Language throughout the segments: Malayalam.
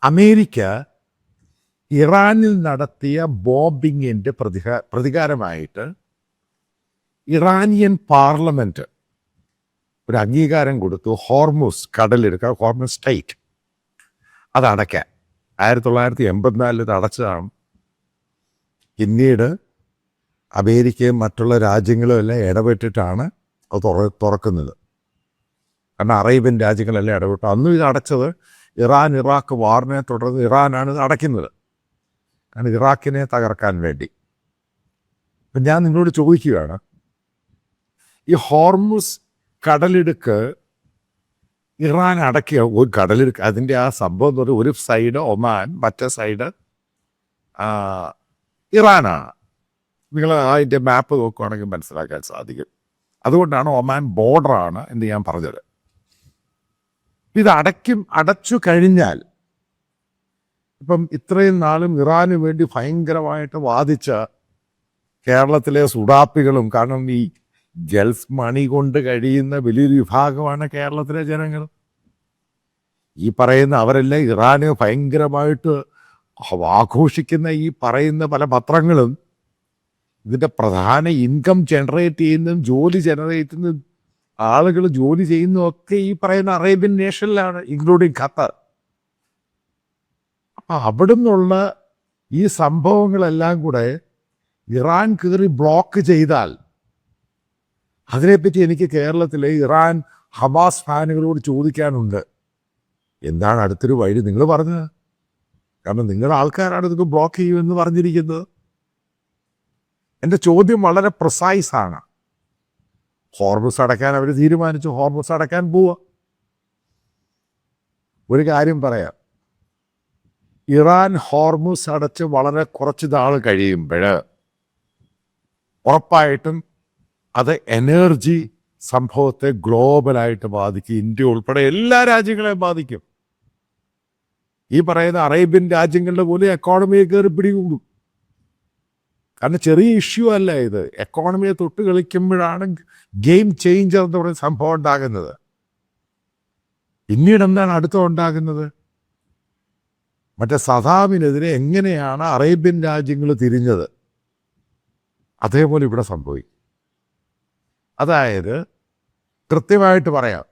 അമേരിക്ക ഇറാനിൽ നടത്തിയ ബോംബിങ്ങിൻ്റെ പ്രതികാരമായിട്ട് ഇറാനിയൻ പാർലമെൻറ്റ് ഒരു അംഗീകാരം കൊടുത്തു. ഹോർമുസ് കടലെടുക്കുക, ഹോർമുസ് സ്റ്റേറ്റ് അത് അടയ്ക്കാൻ 1984 ഇത് അടച്ചതാണ്. പിന്നീട് അമേരിക്കയും മറ്റുള്ള രാജ്യങ്ങളും എല്ലാം ഇടപെട്ടിട്ടാണ് അത് തുറക്കുന്നത്. കാരണം അറേബ്യൻ രാജ്യങ്ങളെല്ലാം ഇടപെട്ടു. അന്നും ഇത് അടച്ചത് ഇറാൻ ഇറാഖ് വാറിനെ തുടർന്ന് ഇറാനാണ് ഇത് അടയ്ക്കുന്നത്, കാരണം ഇറാഖിനെ തകർക്കാൻ വേണ്ടി. അപ്പം ഞാൻ നിങ്ങളോട് ചോദിക്കുകയാണ്, ഈ ഹോർമുസ് കടലിടുക്ക് ഇറാൻ അടക്കിയ ഒരു കടലിടുക്ക്, അതിൻ്റെ ആ സംഭവം എന്ന് പറഞ്ഞാൽ ഒരു സൈഡ് ഒമാൻ, മറ്റേ സൈഡ് ഇറാനാണ്. നിങ്ങൾ അതിൻ്റെ മാപ്പ് നോക്കുകയാണെങ്കിൽ മനസ്സിലാക്കാൻ സാധിക്കും. അതുകൊണ്ടാണ് ഒമാൻ ബോർഡറാണ് എന്ന് ഞാൻ പറഞ്ഞത്. ഇത് അടച്ചു കഴിഞ്ഞാൽ, ഇപ്പം ഇത്രയും നാളും ഇറാന് വേണ്ടി ഭയങ്കരമായിട്ട് വാദിച്ച കേരളത്തിലെ സുഡാപ്പികളും, കാരണം ഈ ഗൾഫ് മണി കൊണ്ട് കഴിയുന്ന വലിയൊരു വിഭാഗമാണ് കേരളത്തിലെ ജനങ്ങൾ. ഈ പറയുന്ന അവരെല്ലാം ഇറാന് ഭയങ്കരമായിട്ട് ആഘോഷിക്കുന്ന ഈ പറയുന്ന പല പത്രങ്ങളും ഇതിൻ്റെ പ്രധാന ഇൻകം ജനറേറ്റ് ചെയ്യുന്നതും ജോലി ജനറേറ്റ് ചെയ്യുന്നതും ആളുകൾ ജോലി ചെയ്യുന്നതൊക്കെ ഈ പറയുന്ന അറേബ്യൻ നേഷനിലാണ്, ഇൻക്ലൂഡിങ് ഖത്തർ. അപ്പം അവിടെ നിന്നുള്ള ഈ സംഭവങ്ങളെല്ലാം കൂടെ ഇറാൻ കയറി ബ്ലോക്ക് ചെയ്താൽ, അതിനെപ്പറ്റി എനിക്ക് കേരളത്തിലെ ഇറാൻ ഹമാസ് ഫാനുകളോട് ചോദിക്കാനുണ്ട്, എന്താണ് അടുത്തൊരു വഴി നിങ്ങൾ പറഞ്ഞത്? കാരണം നിങ്ങളുടെ ആൾക്കാരാണ് ഇതൊക്കെ ബ്ലോക്ക് ചെയ്യുമെന്ന് പറഞ്ഞിരിക്കുന്നത്. എൻ്റെ ചോദ്യം വളരെ പ്രിസൈസാണ്. ഹോർമുസ് അടയ്ക്കാൻ അവർ തീരുമാനിച്ചു, ഹോർമുസ് അടയ്ക്കാൻ പോവുക. ഒരു കാര്യം പറയാം, ഇറാൻ ഹോർമുസ് അടച്ച് വളരെ കുറച്ച് നാൾ കഴിയുമ്പോൾ ഉറപ്പായിട്ടും അത് എനർജി സംഭവത്തെ ഗ്ലോബലായിട്ട് ബാധിക്കും. ഇന്ത്യ ഉൾപ്പെടെ എല്ലാ രാജ്യങ്ങളെയും ബാധിക്കും. ഈ പറയുന്ന അറേബ്യൻ രാജ്യങ്ങളുടെ പോലെ എക്കോണമിയെ കയറി പിടികൂടും. കാരണം ചെറിയ ഇഷ്യൂ അല്ല ഇത്. എക്കോണമിയെ തൊട്ട് കളിക്കുമ്പോഴാണ് ഗെയിം ചേഞ്ചർ എന്ന് പറയുന്ന സംഭവം ഉണ്ടാകുന്നത്. പിന്നീട് എന്താണ് ഉണ്ടാകുന്നത്? മറ്റേ സദാമിനെതിരെ എങ്ങനെയാണ് അറേബ്യൻ രാജ്യങ്ങൾ തിരിഞ്ഞത്, അതേപോലെ ഇവിടെ സംഭവിക്കും. അതായത് കൃത്യമായിട്ട് പറയാം,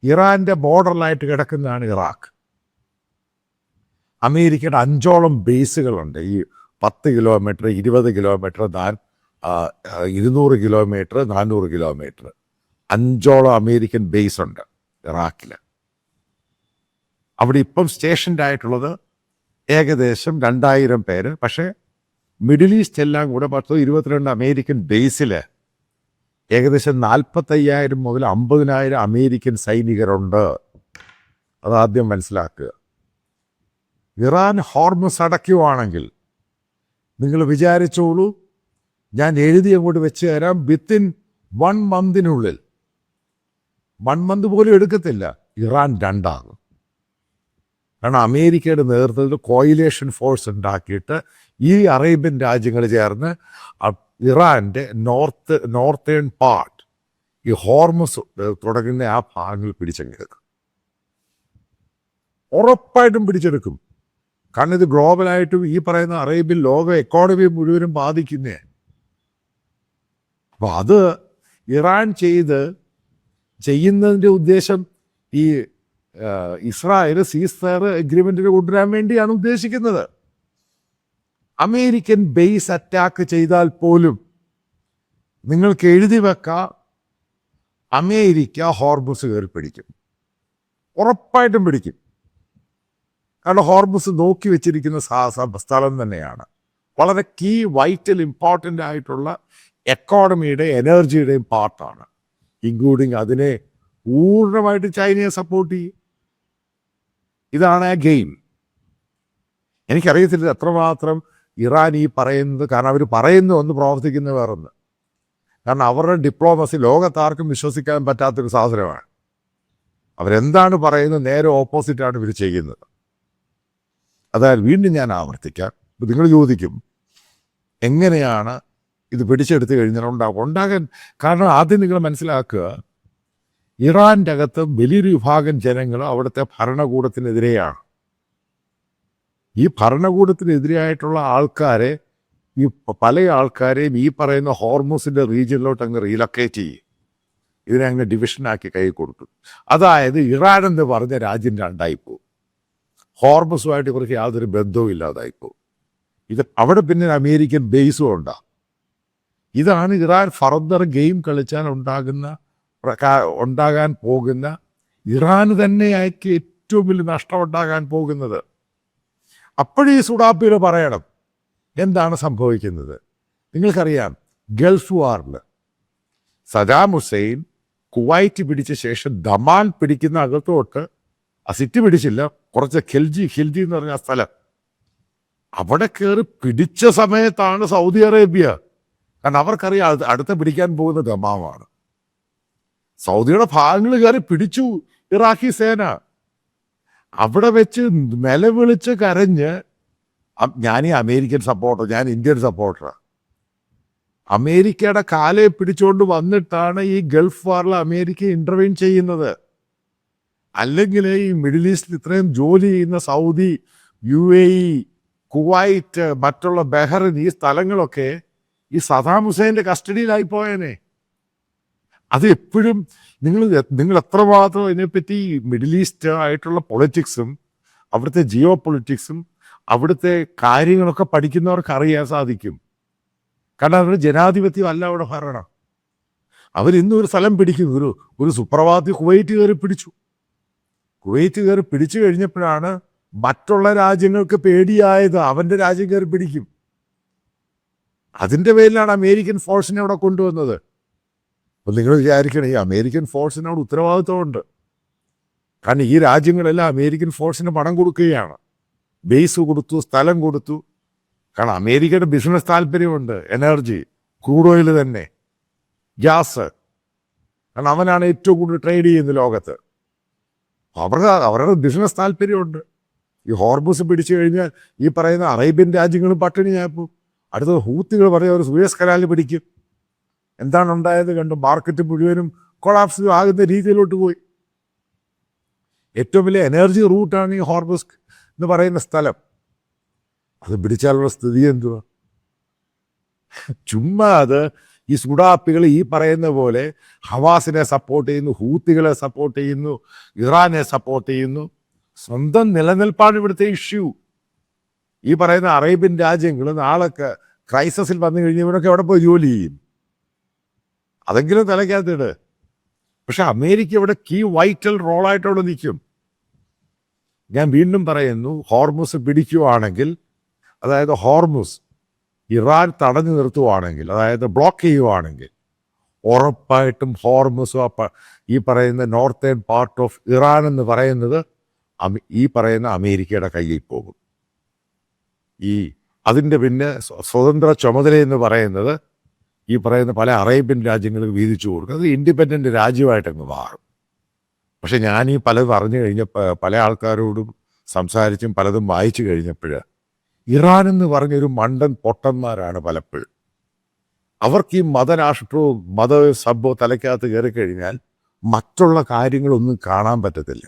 ഇറാൻ്റെ ബോർഡറിലായിട്ട് കിടക്കുന്നതാണ് ഇറാഖ്. അമേരിക്കയുടെ 5ഓളം ബേസുകളുണ്ട്. ഈ 10 കിലോമീറ്റർ, 20 കിലോമീറ്റർ, 200 കിലോമീറ്റർ, 400 കിലോമീറ്റർ 5ഓളം അമേരിക്കൻ ബേസ് ഉണ്ട് ഇറാഖിൽ. അവിടെ ഇപ്പം സ്റ്റേഷൻഡ് ആയിട്ടുള്ളത് ഏകദേശം 2000 പേര്. പക്ഷേ മിഡിൽ ഈസ്റ്റ് എല്ലാം കൂടെ 10-22 അമേരിക്കൻ ബേസിൽ ഏകദേശം 45,000 മുതൽ 50,000 അമേരിക്കൻ സൈനികരുണ്ട്. അതാദ്യം മനസ്സിലാക്കുക. ഇറാൻ ഹോർമുസ് അടയ്ക്കുവാണെങ്കിൽ നിങ്ങൾ വിചാരിച്ചോളൂ, ഞാൻ എഴുതി അങ്ങോട്ട് വെച്ച് തരാം, വിത്തിൻ 1 മന്തിനുള്ളിൽ, 1 മന്ത് പോലും എടുക്കത്തില്ല, ഇറാൻ 2 കാരണം അമേരിക്കയുടെ നേതൃത്വത്തിൽ കോയിലേഷൻ ഫോഴ്സ് ഉണ്ടാക്കിയിട്ട് ഈ അറേബ്യൻ രാജ്യങ്ങൾ ചേർന്ന് ഇറാൻ്റെ നോർത്തേൺ പാർട്ട്, ഈ ഹോർമുസ് തുടങ്ങുന്ന ആ ഭാഗങ്ങൾ പിടിച്ചെടുക്കും. ഉറപ്പായിട്ടും പിടിച്ചെടുക്കും. കാരണം ഇത് ഗ്ലോബലായിട്ടും ഈ പറയുന്ന അറേബ്യൻ ലോക എക്കോണമി മുഴുവനും ബാധിക്കുന്നേ. അപ്പോൾ അത് ഇറാൻ ചെയ്യുന്നതിൻ്റെ ഉദ്ദേശം ഈ ഇസ്രായേൽ സീസ്ഫയർ എഗ്രിമെൻറ്റിന് കൊണ്ടുവരാൻ വേണ്ടിയാണ് ഉദ്ദേശിക്കുന്നത്. അമേരിക്കൻ ബേസ് അറ്റാക്ക് ചെയ്താൽ പോലും നിങ്ങൾക്ക് എഴുതി വെക്കാം, അമേരിക്ക ഹോർമുസ് കയറി പിടിക്കും, ഉറപ്പായിട്ടും പിടിക്കും. കാരണം ഹോർമുസ് നോക്കി വെച്ചിരിക്കുന്ന സ്ഥലം തന്നെയാണ്. വളരെ കീ വൈറ്റൽ ഇമ്പോർട്ടൻ്റ് ആയിട്ടുള്ള എക്കോണമിയുടെ എനർജിയുടെയും പാർട്ടാണ്. ഇൻക്ലൂഡിങ് അതിനെ പൂർണ്ണമായിട്ട് ചൈനയെ സപ്പോർട്ട് ചെയ്യും. ഇതാണ് ആ ഗെയിം. എനിക്കറിയത്തില്ല എത്രമാത്രം ഇറാൻ ഈ പറയുന്നത്, കാരണം അവർ പറയുന്ന ഒന്ന് പ്രവർത്തിക്കുന്ന വേറൊന്ന്. കാരണം അവരുടെ ഡിപ്ലോമസി ലോകത്താർക്കും വിശ്വസിക്കാൻ പറ്റാത്തൊരു സാധനമാണ്. അവരെന്താണ് പറയുന്നത് നേരെ ഓപ്പോസിറ്റാണ് ഇവർ ചെയ്യുന്നത്. അതായത് വീണ്ടും ഞാൻ ആവർത്തിക്കാം, ഇപ്പം നിങ്ങൾ ചോദിക്കും എങ്ങനെയാണ് ഇത് പിടിച്ചെടുത്ത് കഴിഞ്ഞാൽ ഉണ്ടാകാൻ. കാരണം ആദ്യം നിങ്ങൾ മനസ്സിലാക്കുക, ഇറാൻ്റെ അകത്ത് വലിയൊരു വിഭാഗം ജനങ്ങൾ അവിടുത്തെ ഭരണകൂടത്തിനെതിരെയാണ്. ഈ ഭരണകൂടത്തിനെതിരായിട്ടുള്ള ആൾക്കാരെ, ഈ പല ആൾക്കാരെയും ഈ പറയുന്ന ഹോർമൂസിൻ്റെ റീജിയനിലോട്ട് അങ്ങ് റീലൊക്കേറ്റ് ചെയ്യും. ഇതിനെ അങ്ങ് ഡിവിഷനാക്കി കൈ കൊടുത്തു. അതായത് ഇറാൻ എന്ന് പറഞ്ഞ രാജ്യം രണ്ടായിപ്പോവും. ഹോർമസുമായിട്ട് ഇവർക്ക് യാതൊരു ബന്ധവും ഇല്ലാതായിപ്പോവും. ഇത് അവിടെ പിന്നെ അമേരിക്കൻ ബേസും ഉണ്ടാകും. ഇതാണ് ഇറാൻ ഫർദർ ഗെയിം കളിച്ചാൽ ഉണ്ടാകാൻ പോകുന്ന, ഇറാന് തന്നെയായിരിക്കും ഏറ്റവും വലിയ നഷ്ടം ഉണ്ടാകാൻ പോകുന്നത്. അപ്പോഴീ സുഡാപ്പിയിൽ പറയണം എന്താണ് സംഭവിക്കുന്നത്. നിങ്ങൾക്കറിയാം, ഗൾഫ് വാറിൽ സദാം ഹുസൈൻ കുവൈറ്റ് പിടിച്ച ശേഷം ദമാൻ പിടിക്കുന്ന അകത്തോട്ട്, ആ സിറ്റി പിടിച്ചില്ല, കുറച്ച് ഖിൽജി എന്ന് പറഞ്ഞ സ്ഥലം, അവിടെ കയറി പിടിച്ച സമയത്താണ് സൗദി അറേബ്യ, കാരണം അവർക്കറിയാം അടുത്ത പിടിക്കാൻ പോകുന്ന ദമാമാണ്. സൗദിയുടെ ഭാഗങ്ങൾ കയറി പിടിച്ചു ഇറാഖി സേന. അവിടെ വെച്ച് നിലവിളിച്ച് കരഞ്ഞ്, ഞാനീ അമേരിക്കൻ സപ്പോർട്ടർ, ഞാൻ ഇന്ത്യൻ സപ്പോർട്ടറാണ്, അമേരിക്കയുടെ കാലെ പിടിച്ചുകൊണ്ട് വന്നിട്ടാണ് ഈ ഗൾഫ് വാറിൽ അമേരിക്ക ഇൻ്റർവെയിൻ ചെയ്യുന്നത്. അല്ലെങ്കിൽ ഈ മിഡിൽ ഈസ്റ്റിൽ ഇത്രയും ജോലി ചെയ്യുന്ന സൗദി, UAE, കുവൈറ്റ്, മറ്റുള്ള ബഹ്റിൻ, ഈ സ്ഥലങ്ങളൊക്കെ ഈ സദാം ഹുസൈൻ്റെ കസ്റ്റഡിയിലായി പോയേനെ. അത് എപ്പോഴും നിങ്ങൾ എത്രമാത്രം ഇതിനെപ്പറ്റി മിഡിൽ ഈസ്റ്റ് ആയിട്ടുള്ള പൊളിറ്റിക്സും അവിടുത്തെ ജിയോ പൊളിറ്റിക്സും അവിടുത്തെ കാര്യങ്ങളൊക്കെ പഠിക്കുന്നവർക്ക് അറിയാൻ സാധിക്കും. കാരണം അവരുടെ ജനാധിപത്യം അല്ല അവിടെ ഭരണം. അവരിന്നൊരു സ്ഥലം പിടിക്കുന്നു, ഒരു സുപ്രഭാതത്തിൽ കുവൈറ്റ് കയറി പിടിച്ചു. കുവൈറ്റ് കയറി പിടിച്ചു കഴിഞ്ഞപ്പോഴാണ് മറ്റുള്ള രാജ്യങ്ങൾക്ക് പേടിയായത്. അവൻ്റെ രാജ്യം കയറി പിടിക്കും. അതിൻ്റെ പേരിലാണ് അമേരിക്കൻ ഫോഴ്സിനെ അവിടെ കൊണ്ടുവന്നത്. അപ്പം നിങ്ങൾ വിചാരിക്കണം, ഈ അമേരിക്കൻ ഫോഴ്സിനോട് ഉത്തരവാദിത്വമുണ്ട്. കാരണം ഈ രാജ്യങ്ങളെല്ലാം അമേരിക്കൻ ഫോഴ്സിന് പണം കൊടുക്കുകയാണ്, ബേസ് കൊടുത്തു, സ്ഥലം കൊടുത്തു. കാരണം അമേരിക്കയുടെ ബിസിനസ് താല്പര്യമുണ്ട്, എനർജി, ക്രൂഡ് ഓയിൽ തന്നെ, ഗ്യാസ്. കാരണം അവനാണ് ഏറ്റവും കൂടുതൽ ട്രേഡ് ചെയ്യുന്നത് ലോകത്ത്. അവരുടെ ബിസിനസ് താല്പര്യമുണ്ട്. ഈ ഹോർമൂസ് പിടിച്ചു കഴിഞ്ഞാൽ ഈ പറയുന്ന അറേബ്യൻ രാജ്യങ്ങളും പട്ടിണിയായപ്പോൾ അടുത്തത് ഹൂത്തികൾ പറയും അവർ സൂയസ് കനാലിൽ പിടിക്കും. എന്താണ് ഉണ്ടായത് കണ്ടു, മാർക്കറ്റ് മുഴുവനും കൊളാപ്സ് ആകുന്ന രീതിയിലോട്ട് പോയി. ഏറ്റവും വലിയ എനർജി റൂട്ടാണ് ഈ ഹോർമൂസ് എന്ന് പറയുന്ന സ്ഥലം. അത് പിടിച്ചാലുള്ള സ്ഥിതി എന്തുവാ? ചുമ്മാ അത് ഈ സുഡാപ്പികൾ ഈ പറയുന്ന പോലെ ഹമാസിനെ സപ്പോർട്ട് ചെയ്യുന്നു, ഹൂത്തികളെ സപ്പോർട്ട് ചെയ്യുന്നു, ഇറാനെ സപ്പോർട്ട് ചെയ്യുന്നു. സ്വന്തം നിലനിൽപ്പാണ് ഇവിടുത്തെ ഇഷ്യൂ. ഈ പറയുന്ന അറേബ്യൻ രാജ്യങ്ങൾ നാളെ ക്രൈസിസിൽ വന്നു കഴിഞ്ഞവരൊക്കെ അവിടെ പോയി ജോലി ചെയ്യും. അതെങ്കിലും തലയ്ക്കകത്തിട്. പക്ഷെ അമേരിക്ക ഇവിടെ കീ വൈറ്റൽ റോളായിട്ട് അവിടെ നിൽക്കും. ഞാൻ വീണ്ടും പറയുന്നു, ഹോർമൂസ് പിടിക്കുകയാണെങ്കിൽ, അതായത് ഹോർമൂസ് ഇറാൻ തടഞ്ഞു നിർത്തുവാണെങ്കിൽ, അതായത് ബ്ലോക്ക് ചെയ്യുവാണെങ്കിൽ, ഉറപ്പായിട്ടും ഹോർമൂസ് ഈ പറയുന്ന നോർത്തേൺ പാർട്ട് ഓഫ് ഇറാൻ എന്ന് പറയുന്നത് ഈ പറയുന്ന അമേരിക്കയുടെ കയ്യിൽ പോകും. അതിൻ്റെ പിന്നെ സ്വതന്ത്ര ചുമതലയെന്ന് പറയുന്നത് ഈ പറയുന്ന പല അറേബ്യൻ രാജ്യങ്ങൾക്ക് വീതിച്ചു കൊടുക്കും. അത് ഇൻഡിപെൻഡൻ്റ് രാജ്യമായിട്ടങ്ങ് മാറും. പക്ഷെ ഞാൻ ഈ പലതും അറിഞ്ഞു കഴിഞ്ഞപ്പോൾ, പല ആൾക്കാരോടും സംസാരിച്ചും പലതും വായിച്ചു കഴിഞ്ഞപ്പോൾ, ഇറാൻ എന്ന് പറഞ്ഞൊരു മണ്ടൻ പൊട്ടന്മാരാണ് പലപ്പോഴും. അവർക്ക് ഈ മതരാഷ്ട്രവും സഭോ തലയ്ക്കകത്ത് കയറി കഴിഞ്ഞാൽ മറ്റുള്ള കാര്യങ്ങളൊന്നും കാണാൻ പറ്റത്തില്ല.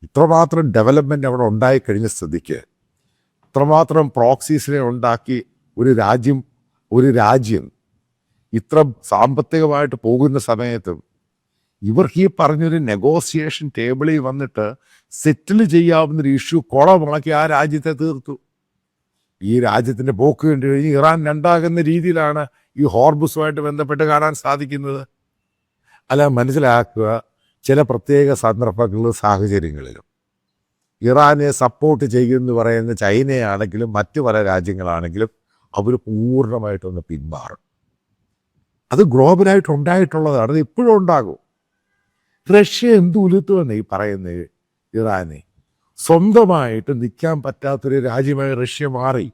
ഇത്രമാത്രം ഡെവലപ്മെൻറ്റ് അവിടെ ഉണ്ടായിക്കഴിഞ്ഞ സ്ഥിതിക്ക്, ഇത്രമാത്രം പ്രോക്സീസിനെ ഉണ്ടാക്കി ഒരു രാജ്യം ഇത്ര സാമ്പത്തികമായിട്ട് പോകുന്ന സമയത്തും ഇവർക്ക് ഈ പറഞ്ഞൊരു നെഗോസിയേഷൻ ടേബിളിൽ വന്നിട്ട് സെറ്റിൽ ചെയ്യാവുന്നൊരു ഇഷ്യൂ കുളമുളക്കി ആ രാജ്യത്തെ തീർത്തു. ഈ രാജ്യത്തിൻ്റെ പോക്ക് കണ്ടു കഴിഞ്ഞ് ഇറാൻ രണ്ടാകുന്ന രീതിയിലാണ് ഈ ഹോർമൂസുമായിട്ട് ബന്ധപ്പെട്ട് കാണാൻ സാധിക്കുന്നത്. അല്ല, മനസ്സിലാക്കുക, ചില പ്രത്യേക സന്ദർഭങ്ങളിലും സാഹചര്യങ്ങളിലും ഇറാനെ സപ്പോർട്ട് ചെയ്യുമെന്ന് പറയുന്ന ചൈനയാണെങ്കിലും മറ്റു പല രാജ്യങ്ങളാണെങ്കിലും അവർ പൂർണ്ണമായിട്ടൊന്ന് പിന്മാറും. അത് ഗ്ലോബലായിട്ട് ഉണ്ടായിട്ടുള്ളതാണ്, അത് ഇപ്പോഴും ഉണ്ടാകും. റഷ്യ എന്ത് ഉലുത്തുവെന്ന് ഈ പറയുന്നത് ഇറാനെ സ്വന്തമായിട്ട് നിൽക്കാൻ പറ്റാത്തൊരു രാജ്യമായി റഷ്യ മാറി.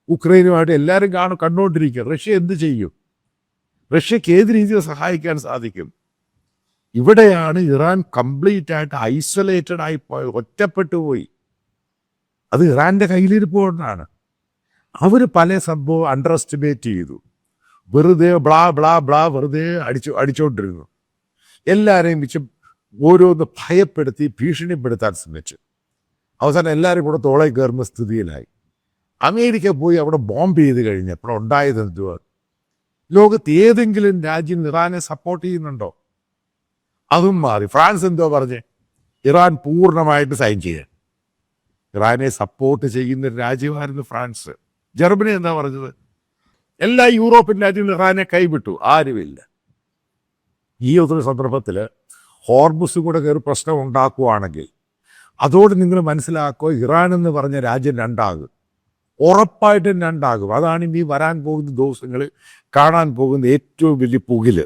ഉക്രൈനുമായിട്ട് എല്ലാവരും കണ്ടുകൊണ്ടിരിക്കുക. റഷ്യ എന്ത് ചെയ്യും? റഷ്യക്ക് ഏത് രീതിയിൽ സഹായിക്കാൻ സാധിക്കും? ഇവിടെയാണ് ഇറാൻ കംപ്ലീറ്റ് ആയിട്ട് ഐസൊലേറ്റഡ് ആയി പോയി, ഒറ്റപ്പെട്ടു പോയി. അത് ഇറാൻ്റെ കയ്യിലിരിപ്പുകൊണ്ടാണ്. അവർ പല സംഭവം അണ്ടർ എസ്റ്റിമേറ്റ് ചെയ്തു. വെറുതെ വെറുതെ അടിച്ചുകൊണ്ടിരുന്നു. എല്ലാവരെയും വെച്ച് ഓരോന്ന് ഭയപ്പെടുത്തി ഭീഷണിപ്പെടുത്താൻ ശ്രമിച്ചു. അവസാനം എല്ലാവരും കൂടെ തോളെ കയറുന്ന സ്ഥിതിയിലായി. അമേരിക്ക പോയി അവിടെ ബോംബ് ചെയ്ത് കഴിഞ്ഞപ്പോൾ ഉണ്ടായത് എന്തുവാ? ലോകത്ത് ഏതെങ്കിലും രാജ്യം ഇറാനെ സപ്പോർട്ട് ചെയ്യുന്നുണ്ടോ? അതും മാറി. ഫ്രാൻസ് എന്തോ പറഞ്ഞ് ഇറാൻ പൂർണ്ണമായിട്ട് സൈൻ ചെയ്യാൻ. ഇറാനെ സപ്പോർട്ട് ചെയ്യുന്ന രാജ്യമായിരുന്നു ഫ്രാൻസ്. ജർമ്മനി എന്താ പറഞ്ഞത്? എല്ലാ യൂറോപ്യൻ രാജ്യങ്ങളും ഇറാനെ കൈവിട്ടു, ആരുമില്ല. ഈ ഒരു സന്ദർഭത്തിൽ ഹോർമുസും കൂടെ കയറി പ്രശ്നം ഉണ്ടാക്കുകയാണെങ്കിൽ അതോട് നിങ്ങൾ മനസ്സിലാക്കുക, ഇറാൻ എന്ന് പറഞ്ഞ രാജ്യം രണ്ടാകും, ഉറപ്പായിട്ടും രണ്ടാകും. അതാണ് ഇനി വരാൻ പോകുന്ന ദിവസങ്ങളിൽ കാണാൻ പോകുന്ന ഏറ്റവും വലിയ പുകില്.